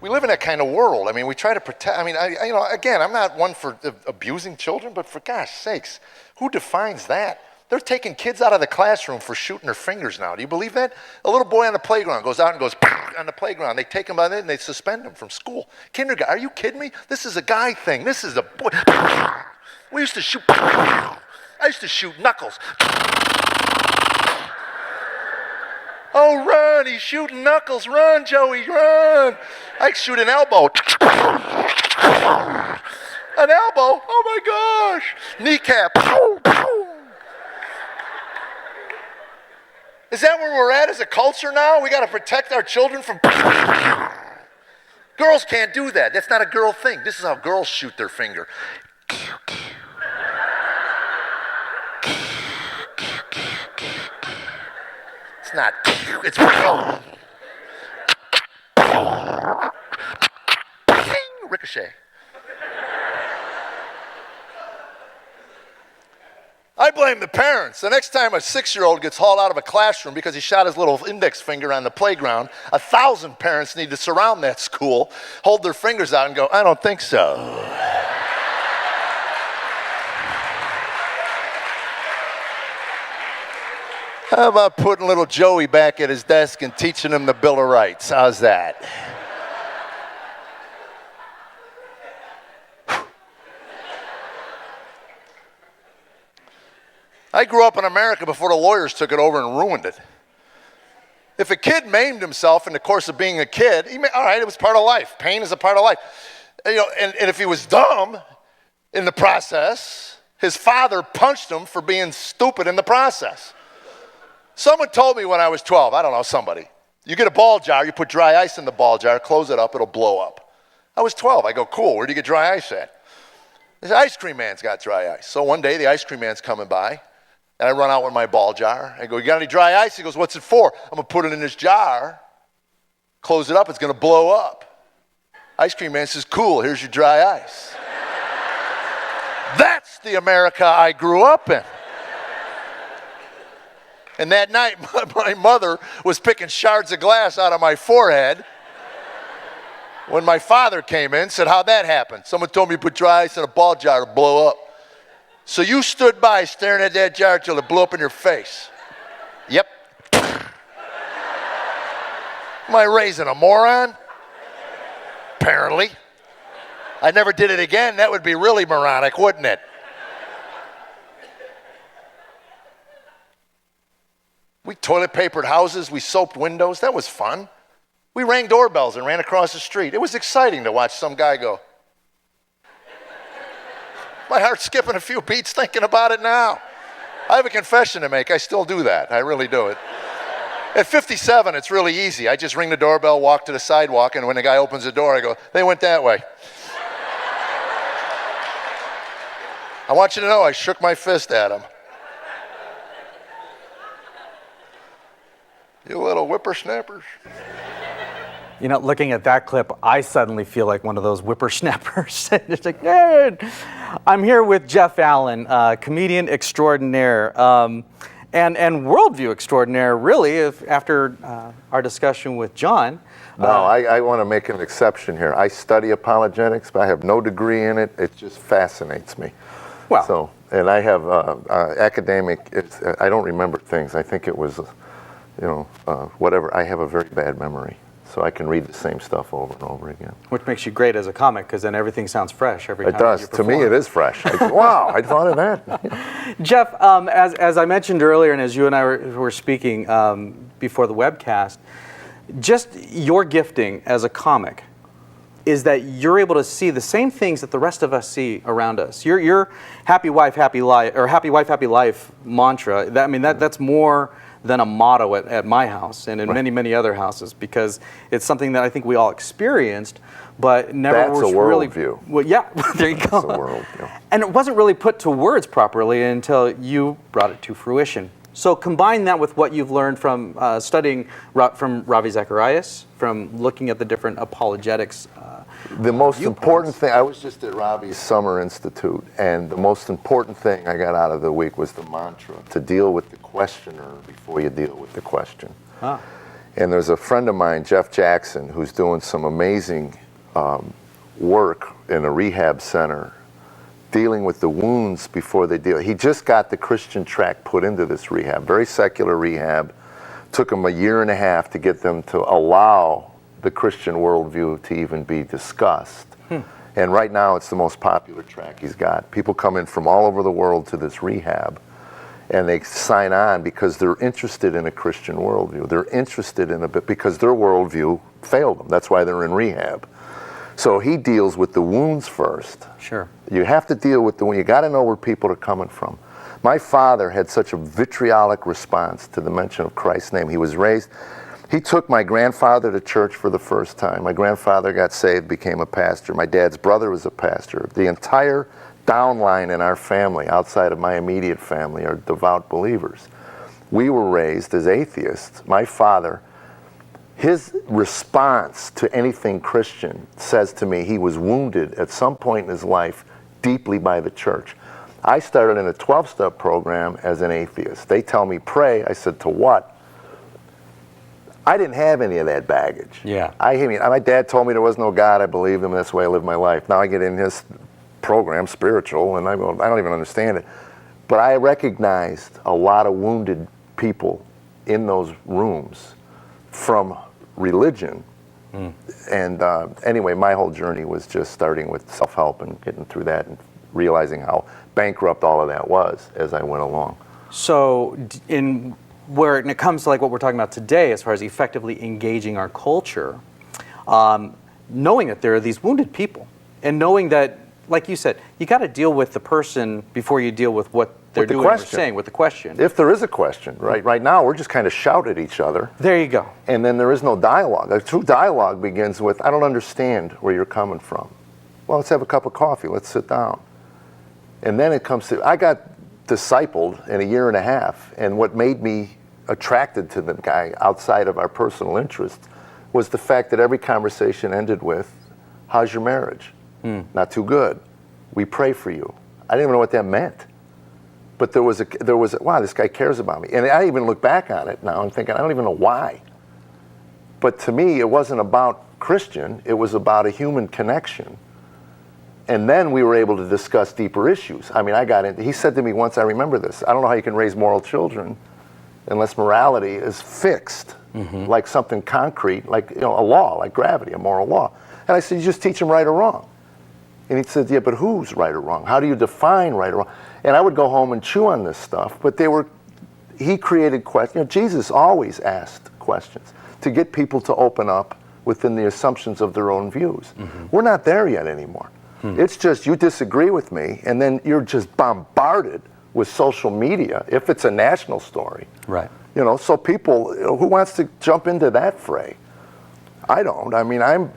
we live in that kind of world. I mean, we try to protect. I mean, again, I'm not one for abusing children, but for gosh sakes, who defines that? They're taking kids out of the classroom for shooting their fingers now. Do you believe that? A little boy on the playground goes out and goes on the playground. They take him by there and they suspend him from school. Kindergarten, are you kidding me? This is a guy thing. This is a boy. We used to shoot. I used to shoot knuckles. Oh, run, he's shooting knuckles. Run, Joey, run. I shoot an elbow. An elbow? Oh, my gosh. Kneecap. Is that where we're at as a culture now? We got to protect our children from... Girls can't do that. That's not a girl thing. This is how girls shoot their finger. It's not... It's... Ricochet. I blame the parents. The next time a 6-year-old gets hauled out of a classroom because he shot his little index finger on the playground, 1,000 parents need to surround that school, hold their fingers out and go, I don't think so. How about putting little Joey back at his desk and teaching him the Bill of Rights? How's that? I grew up in America before the lawyers took it over and ruined it. If a kid maimed himself in the course of being a kid, all right, it was part of life. Pain is a part of life. And if he was dumb in the process, his father punched him for being stupid in the process. Someone told me when I was 12, I don't know, somebody, you get a ball jar, you put dry ice in the ball jar, close it up, it'll blow up. I was 12. I go, cool, where do you get dry ice at? The ice cream man's got dry ice. So one day the ice cream man's coming by, and I run out with my ball jar. I go, you got any dry ice? He goes, what's it for? I'm going to put it in this jar, close it up, it's going to blow up. Ice cream man says, cool, here's your dry ice. That's the America I grew up in. And that night, my mother was picking shards of glass out of my forehead when my father came in and said, how'd that happen? Someone told me to put dry ice in a ball jar to blow up. So you stood by staring at that jar till it blew up in your face. Yep. Am I raising a moron? Apparently. I never did it again. That would be really moronic, wouldn't it? We toilet papered houses. We soaped windows. That was fun. We rang doorbells and ran across the street. It was exciting to watch some guy go. My heart's skipping a few beats thinking about it now. I have a confession to make. I still do that. I really do it. At 57, it's really easy. I just ring the doorbell, walk to the sidewalk, and when the guy opens the door, I go, they went that way. I want you to know I shook my fist at him. You little whippersnappers. You know, looking at that clip, I suddenly feel like one of those whippersnappers. It's like, hey. I'm here with Jeff Allen, comedian extraordinaire, and worldview extraordinaire, really, after our discussion with John. No, I want to make an exception here. I study apologetics, but I have no degree in it. It just fascinates me. Well, so, and I have academic, I don't remember things. I think it was, whatever. I have a very bad memory. So I can read the same stuff over and over again. Which makes you great as a comic, because then everything sounds fresh every time. It does. To me, it is fresh. Wow, I thought of that. Jeff, as I mentioned earlier, and as you and I were speaking before the webcast, just your gifting as a comic is that you're able to see the same things that the rest of us see around us. Your happy wife, happy life, or happy wife, happy life mantra. That's more than a motto at my house and in many, many other houses, because it's something that I think we all experienced, but never That's was a really... worldview. Well, yeah, there you go. That's a worldview. And it wasn't really put to words properly until you brought it to fruition. So combine that with what you've learned from studying from Ravi Zacharias, from looking at the different apologetics. The most important thing, I was just at Ravi's Summer Institute, and the most important thing I got out of the week was the mantra, to deal with the questioner before you deal with the question. And there's a friend of mine, Jeff Jackson, who's doing some amazing work in a rehab center, dealing with the wounds before they deal. He just got the Christian track put into this rehab, very secular rehab. Took him a year and a half to get them to allow the Christian worldview to even be discussed. And right now it's the most popular track he's got. People come in from all over the world to this rehab, and they sign on because they're interested in a Christian worldview. They're interested in because their worldview failed them. That's why they're in rehab. So he deals with the wounds first. Sure. You have to deal with the wound. You got to know where people are coming from. My father had such a vitriolic response to the mention of Christ's name. He was raised, he took my grandfather to church for the first time. My grandfather got saved, became a pastor. My dad's brother was a pastor. The entire downline in our family, outside of my immediate family, are devout believers. We were raised as atheists. My father, his response to anything Christian says to me he was wounded at some point in his life deeply by the church. I started in a 12-step program as an atheist. They tell me pray. I said, to what? I didn't have any of that baggage. Yeah. I mean, my dad told me there was no God. I believed him. That's the way I lived my life. Now I get in his program, spiritual, and I go, I don't even understand it. But I recognized a lot of wounded people in those rooms from religion. And anyway, my whole journey was just starting with self-help and getting through that and realizing how bankrupt all of that was as I went along. So when it comes to like what we're talking about today, as far as effectively engaging our culture, knowing that there are these wounded people, and knowing that, like you said, you got to deal with the person before you deal with what they're doing or saying, with the question. If there is a question, right? Right now, we're just kind of shout at each other. There you go. And then there is no dialogue. A true dialogue begins with, I don't understand where you're coming from. Well, let's have a cup of coffee. Let's sit down. And then it comes to, I got discipled in a year and a half, and what made me attracted to the guy outside of our personal interests was the fact that every conversation ended with, how's your marriage? Not too good. We pray for you. I didn't even know what that meant. But there was a wow, this guy cares about me. And I even look back on it now and thinking, I don't even know why. But to me, it wasn't about Christian, it was about a human connection. And then we were able to discuss deeper issues. I mean, he said to me once, I remember this, I don't know how you can raise moral children unless morality is fixed, like something concrete, like a law, like gravity, a moral law. And I said, you just teach them right or wrong. And he said, yeah, but who's right or wrong? How do you define right or wrong? And I would go home and chew on this stuff, but he created questions. Jesus always asked questions to get people to open up within the assumptions of their own views. We're not there yet anymore. It's just you disagree with me, and then you're just bombarded with social media if it's a national story. Right. So people, who wants to jump into that fray? I don't. I mean, I'm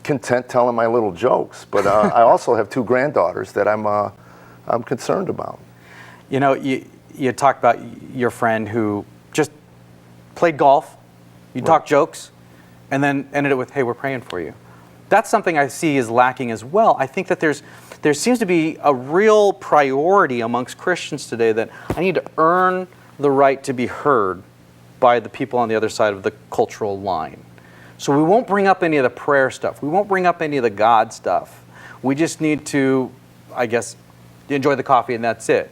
content telling my little jokes, but I also have two granddaughters that I'm concerned about. You talked about your friend who just played golf, you talked jokes, and then ended it with, hey, we're praying for you. That's something I see is lacking as well. I think that there seems to be a real priority amongst Christians today that I need to earn the right to be heard by the people on the other side of the cultural line. So we won't bring up any of the prayer stuff. We won't bring up any of the God stuff. We just need to, I guess, enjoy the coffee and that's it.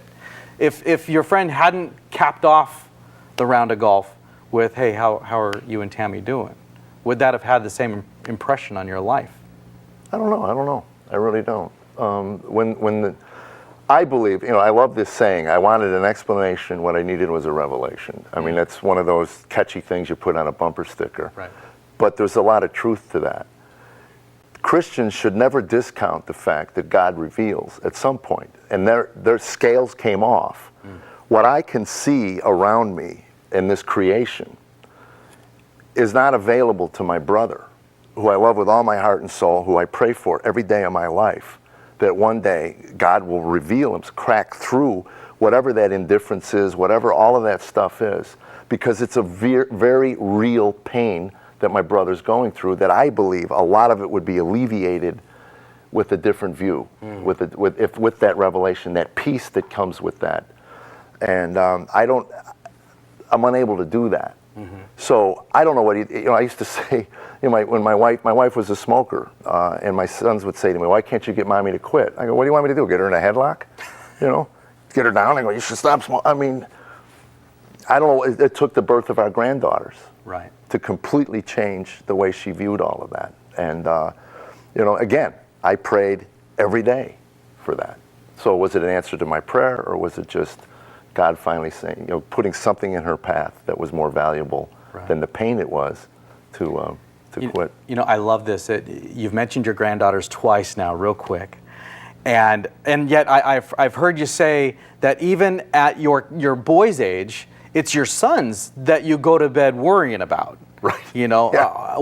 If your friend hadn't capped off the round of golf with, hey, how are you and Tammy doing? Would that have had the same impression on your life? I don't know. I really don't. I believe, I love this saying, I wanted an explanation, what I needed was a revelation. I mean, that's one of those catchy things you put on a bumper sticker. Right. But there's a lot of truth to that. Christians should never discount the fact that God reveals at some point, and their scales came off. What I can see around me in this creation is not available to my brother, who I love with all my heart and soul, who I pray for every day of my life, that one day God will reveal him, crack through whatever that indifference is, whatever all of that stuff is, because it's a very real pain that my brother's going through that I believe a lot of it would be alleviated with a different view, with that revelation, that peace that comes with that. And I'm unable to do that. So I don't know what I used to say, when my wife was a smoker, and my sons would say to me, why can't you get mommy to quit? I go, what do you want me to do? Get her in a headlock? Get her down? I go, you should stop smoking. I mean, I don't know, it took the birth of our granddaughters to completely change the way she viewed all of that. And, again, I prayed every day for that. So was it an answer to my prayer, or was it just God finally saying, putting something in her path that was more valuable than the pain it was to quit? I love this. You've mentioned your granddaughters twice now, real quick. And yet I've heard you say that even at your boy's age, it's your sons that you go to bed worrying about. Right.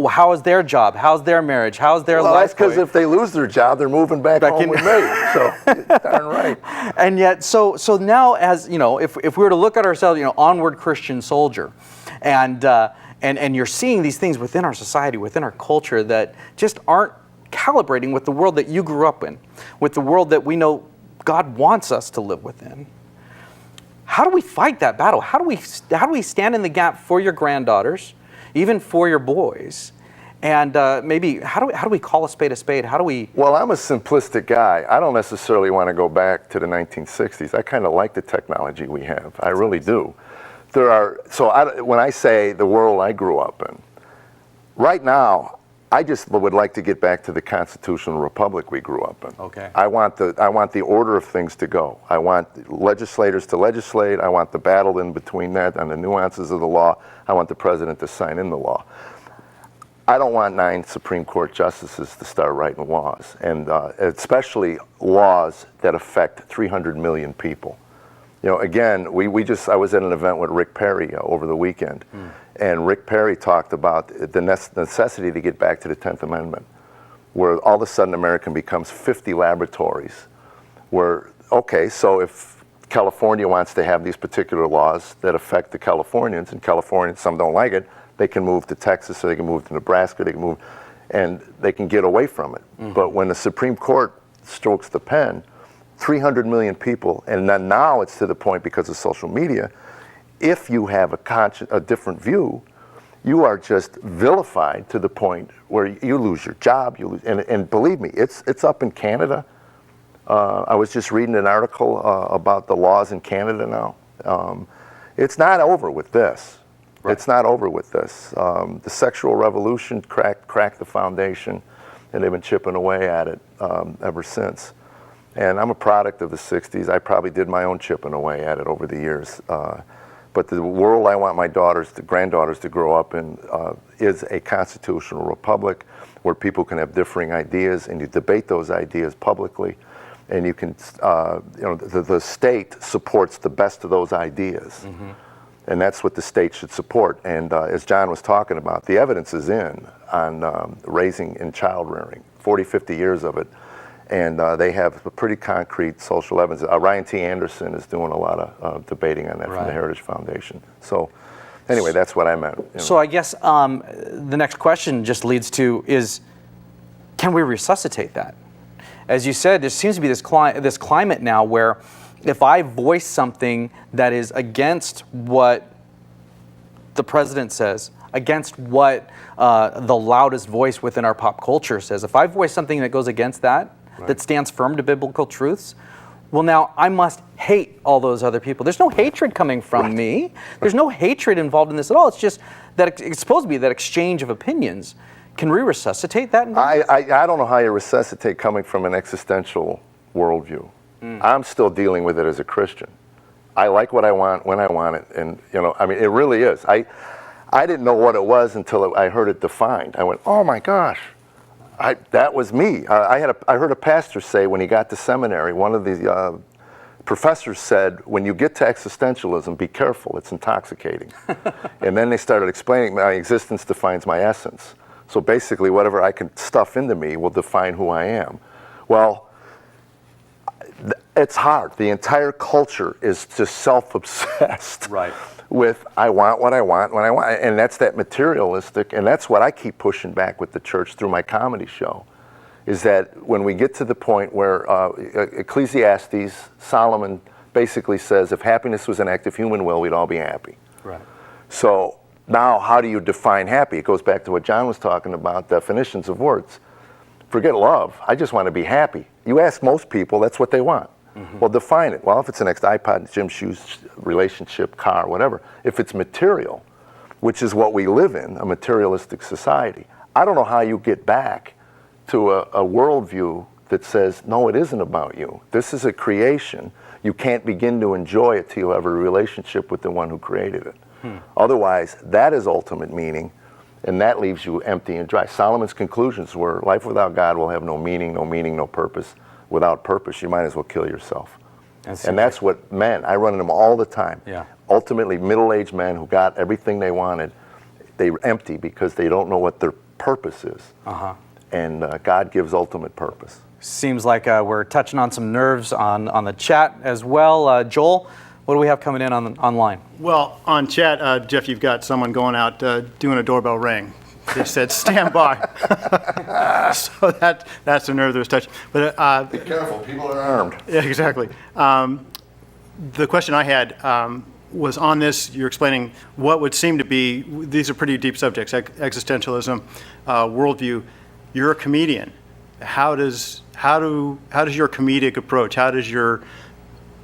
How is their job? How's their marriage? How's their life? Well, that's because if they lose their job, they're moving back home with me. So, darn right. And yet, so now, as if we were to look at ourselves, onward Christian soldier, and you're seeing these things within our society, within our culture, that just aren't calibrating with the world that you grew up in, with the world that we know God wants us to live within. How do we fight that battle? How do we stand in the gap for your granddaughters, even for your boys? And maybe how do we call a spade a spade? How do we? Well, I'm a simplistic guy. I don't necessarily want to go back to the 1960s. I kind of like the technology we have. I really do. When I say the world I grew up in, right now, I just would like to get back to the constitutional republic we grew up in. Okay. I want the order of things to go. I want legislators to legislate. I want the battle in between that and the nuances of the law. I want the president to sign in the law. I don't want 9 Supreme Court justices to start writing laws, and especially laws that affect 300 million people. Again, I was at an event with Rick Perry over the weekend, and Rick Perry talked about the necessity to get back to the 10th Amendment, where all of a sudden America becomes 50 laboratories, so if California wants to have these particular laws that affect the Californians, and Californians, some don't like it, they can move to Texas, or they can move to Nebraska, and they can get away from it. But when the Supreme Court strokes the pen, 300 million people, and then now it's to the point because of social media, if you have a different view, you are just vilified to the point where you lose your job. And believe me, it's up in Canada. I was just reading an article about the laws in Canada now. It's not over with this. Right. It's not over with this. The sexual revolution cracked the foundation, and they've been chipping away at it ever since. And I'm a product of the 60s. I probably did my own chipping away at it over the years. But the world I want my granddaughters to grow up in is a constitutional republic where people can have differing ideas, and you debate those ideas publicly. And you can, the state supports the best of those ideas. And that's what the state should support. And as John was talking about, the evidence is in on raising and child rearing, 40, 50 years of it. And they have a pretty concrete social evidence. Ryan T. Anderson is doing a lot of debating on that from the Heritage Foundation. So anyway, that's what I meant. So I guess the next question just leads to is, can we resuscitate that? As you said, there seems to be this climate now where if I voice something that is against what the president says, against what the loudest voice within our pop culture says, if I voice something that goes against that, that stands firm to biblical truths, well, now I must hate all those other people. There's no hatred coming from me. There's no hatred involved in this at all. It's just that it's supposed to be that exchange of opinions. Can we resuscitate that? I don't know how you resuscitate coming from an existential worldview. I'm still dealing with it as a Christian. I like what I want when I want it, and it really is. I didn't know what it was until I heard it defined. I went, oh my gosh. That was me. I heard a pastor say when he got to seminary, one of the professors said, when you get to existentialism, be careful, it's intoxicating. And then they started explaining, my existence defines my essence. So basically, whatever I can stuff into me will define who I am. Well, it's hard. The entire culture is just self-obsessed. With I want what I want when I want, and that's that materialistic, and that's what I keep pushing back with the church through my comedy show, is that when we get to the point where Ecclesiastes, Solomon basically says if happiness was an act of human will, we'd all be happy. So Now, how do you define happy? It goes back to what John was talking about, definitions of words. Forget love. I just want to be happy. You ask most people, that's what they want. Well, define it. Well, if it's the next iPod, gym shoes, relationship, car, whatever. If it's material, which is what we live in, a materialistic society, I don't know how you get back to a worldview that says, no, it isn't about you. This is a creation. You can't begin to enjoy it till you have a relationship with the one who created it. Otherwise, that is ultimate meaning, and that leaves you empty and dry. Solomon's conclusions were, life without God will have no meaning, no purpose. Without purpose, you might as well kill yourself. And that's what men, I run into them all the time. Yeah. Ultimately, middle-aged men who got everything they wanted, they're empty because they don't know what their purpose is. And God gives ultimate purpose. Seems like we're touching on some nerves on the chat as well. Joel, what do we have coming in online? Well, on chat, Jeff, you've got someone going out doing a doorbell ring. They said, stand by. So that's the nerve that was touched. But Be careful, people are armed. yeah, exactly. The question I had was on this. You're explaining what would seem to be, these are pretty deep subjects, existentialism, worldview. You're a comedian. How does your comedic approach, how does your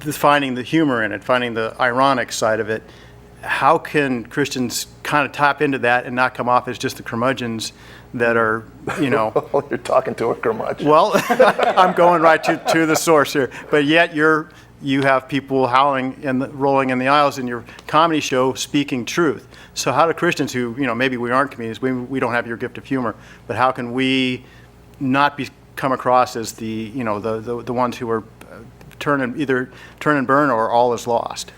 finding the humor in it, finding the ironic side of it, how can Christians kind of tap into that and not come off as just the curmudgeons that are, You're talking to a curmudgeon. well, I'm going right to the source here, but yet you have people howling and rolling in the aisles in your comedy show speaking truth. So how do Christians who, maybe we aren't comedians, we don't have your gift of humor, but how can we not come across as the ones who are either turn and burn or all is lost?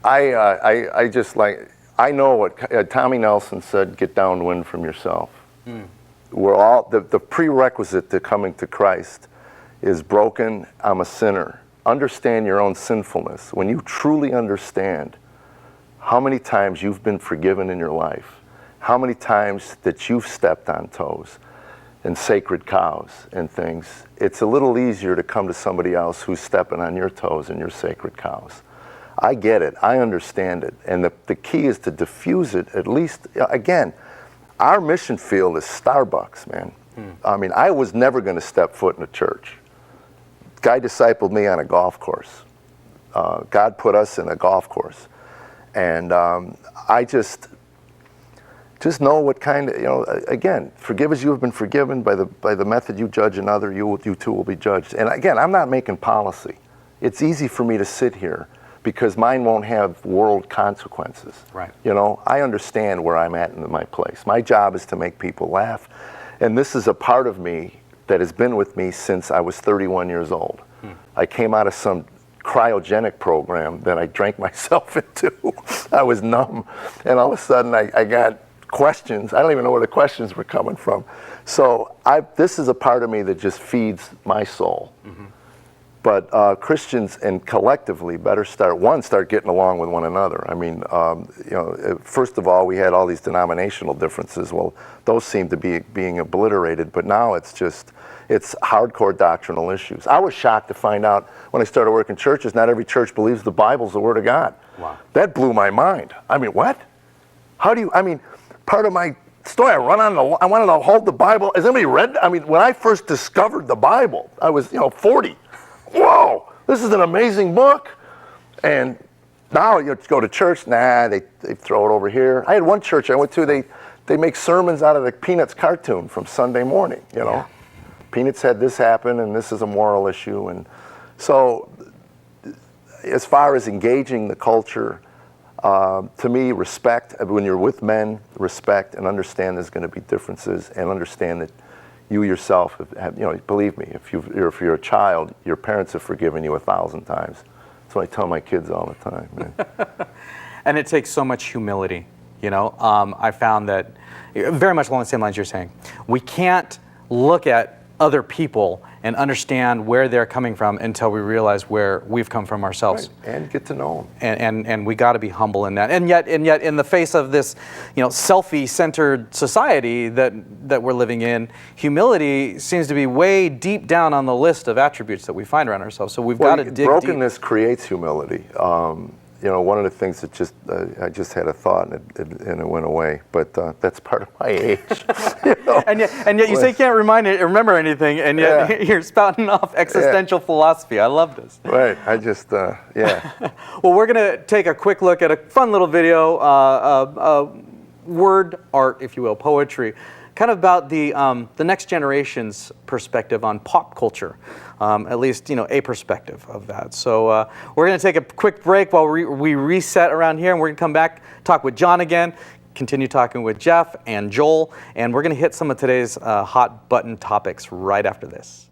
I know what Tommy Nelson said, get downwind from yourself. We're all, the prerequisite to coming to Christ is broken, I'm a sinner. Understand your own sinfulness. When you truly understand how many times you've been forgiven in your life, how many times that you've stepped on toes and sacred cows and things, it's a little easier to come to somebody else who's stepping on your toes and your sacred cows. I get it, I understand it, and the key is to diffuse it at least. Again, our mission field is Starbucks, man. I mean, I was never going to step foot in a church. Guy discipled me on a golf course. God put us in a golf course. And I just know what kind of, again, forgive as you have been forgiven. By the method you judge another, you too will be judged. And again, I'm not making policy. It's easy for me to sit here because mine won't have world consequences. Right. I understand where I'm at in my place. My job is to make people laugh. And this is a part of me that has been with me since I was 31 years old. I came out of some cryogenic program that I drank myself into. I was numb. And all of a sudden I got questions. I don't even know where the questions were coming from. So this is a part of me that just feeds my soul. But Christians and collectively better start getting along with one another. I mean, first of all, we had all these denominational differences. Well, those seem to be being obliterated, but now it's hardcore doctrinal issues. I was shocked to find out when I started working churches, not every church believes the Bible's the Word of God. Wow. That blew my mind. I mean, what? Part of my story, I wanted to hold the Bible. Has anybody read? I mean, when I first discovered the Bible, I was, 40. Whoa, this is an amazing book. And now you go to church, they throw it over here. I had one church I went to, they make sermons out of the Peanuts cartoon from Sunday morning, Yeah. Peanuts had this happen and this is a moral issue. And so as far as engaging the culture, to me, respect, when you're with men, respect and understand there's going to be differences and understand that you yourself have, believe me, if you're a child, your parents have forgiven you 1,000 times. That's what I tell my kids all the time. Man. And it takes so much humility, I found that, very much along the same lines you're saying, we can't look at other people and understand where they're coming from until we realize where we've come from ourselves. Right. And get to know them. And we got to be humble in that. And yet in the face of this, selfie-centered society that we're living in, humility seems to be way deep down on the list of attributes that we find around ourselves. So we've got to dig deep. Brokenness creates humility. one of the things that I just had a thought and it went away, but that's part of my age. And yet you say you can't remember anything, and yet you're spouting off existential philosophy. I love this. Right. I just, yeah. Well, we're going to take a quick look at a fun little video, word art, if you will, poetry, kind of about the next generation's perspective on pop culture, at least a perspective of that. So we're going to take a quick break while we reset around here, and we're going to come back, talk with John again, continue talking with Jeff and Joel, and we're going to hit some of today's hot button topics right after this.